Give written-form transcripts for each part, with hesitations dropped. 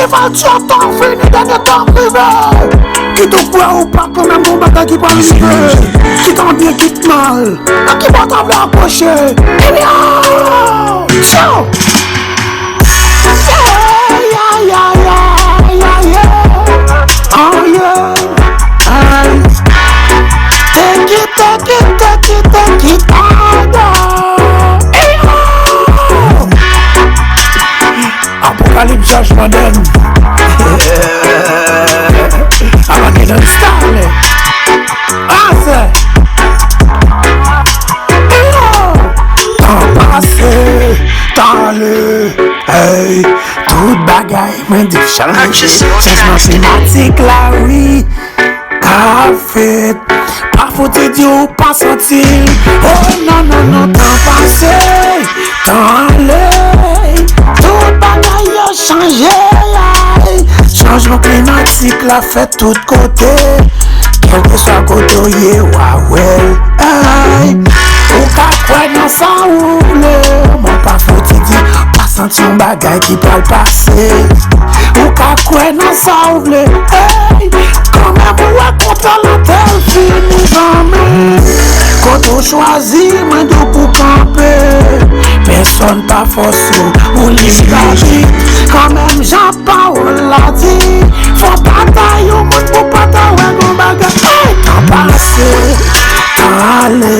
va tu t'en fini dernier temps privé. Qui te croit ou pas quand même mon bataille qui va arriver. Qui t'en bien, qui te mal. Qui va t'en vouloir approcher. Eh bien, ciao. Yeah, yeah, yeah, yeah, yeah. Oh yeah. Take it, Apocalypse judgment then. I'm a little star. Ah c'est. Temps passé, temps le. Hey, toute bagaille, mais du changement climatique là oui. Fait, pas faut te dire ou pas sentir. Oh non, non, non, temps passé, temps allé. Tout bagaille a changé. Changement climatique l'a fait tout côté. Quel que soit côté, ouais. Ou pas quoi dans ça ouvre. Mon pas faut te dire, pas sentir un bagaille qui peut le passer. Ou pas quoi dans ça ouvre. Quand même, ou contre la terre, fini jamais. Quand on choisit, moi de pour camper. Personne pas forcé ou l'islamie. Quand même, j'en parle, l'a dit. Faut bataille au monde pour bataille, ouais, mon bagage. Temps passé, temps allé.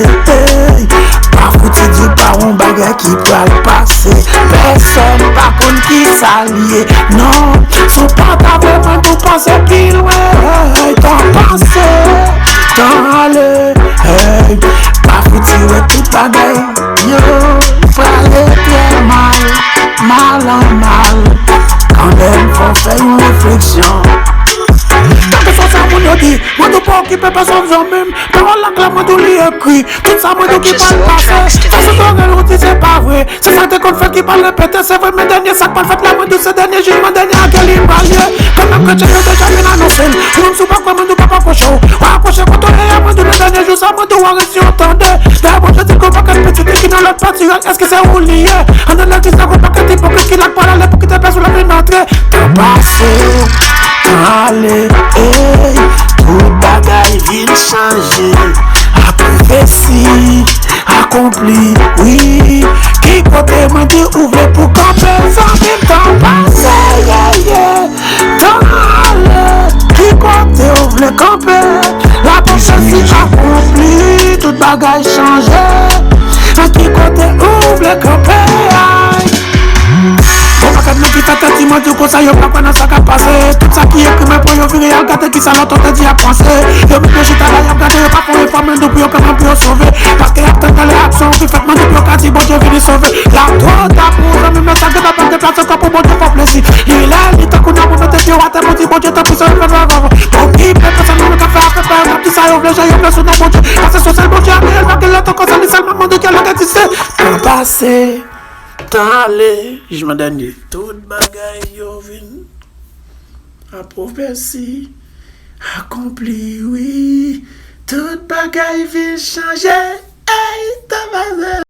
Pas foutu du par un bagage qui peut le passer. Personne pas contre qui s'allier. Non, son pas vraiment pour penser qu'il ouais. Temps passé, temps allé. Hey, pas foutu ouais tout bagaille. Yo, fallait bien mal en mal. Quand même faut faire une réflexion. Tant que ça mon dit, moi de pas occuper personne même. Parole la clame de l'écrit. Tout ça moi de qui parle passer. Ça se donne dit c'est pas vrai. C'est ça qu'on fait qui parle répéter. C'est vrai mes derniers sacs pas fait la main de ce dernier jour. Mon dernier à quel imbalier. Quand même que j'ai déjà bien annoncé. Nous ne sommes pas comme nous pas approcher. Approcher quand on est à moi de le dernier jour. Ça moi de voir si on entendait. D'abord je dis qu'on va qu'un petit qui dans l'autre partie. Est-ce que c'est oublié? On a la qui s'en va pas qu'un type qui l'a pas l'air pour qu'il te plaise sur la vie d'entrée. T'es passé. Allez, hey, tout bagaille vient changer. A prophétie, accompli, oui. Qui côté m'a dit ouvre pour camper, ça même temps passé, yeah. Temps allé, qui côté ouvre camper. La prophétie accomplie, tout bagaille changé. A qui côté ouvre camper. Qui fait un petit mot du conseil, y'a pas pendant ça qu'a passé. Tout ça qui est écrit, mais pour y'a vu, y'a regardé qui ça l'entend te dit à penser. Y'a mis le chita là, y'a regardé, y'a pas pour les femmes, depuis y'a comment pour sauver. Parce qu'il y a tant de réactions qui fait que depuis y'a quasi bon Dieu venu sauver. La droite à pour même ça que t'as pas de place encore pour bon Dieu faire plaisir. Il est, il t'a connu pour mettre tes rois, t'es bon Dieu, bon Dieu, t'as poussé le fait avant. Donc il peut pas seulement le café à faire peur, un petit ça y'a ouvert, j'ai ouvert sur nos bon Dieu. Parce que c'est le bon Dieu, mais elle va gueuler ton conseil, c'est le moment de qu'elle a dit c'est. Temps passé. Tant allé, je m'en donne tout bagaille yo vin. A prophétie accompli, oui. Tout bagaille vin changer. Hey, t'as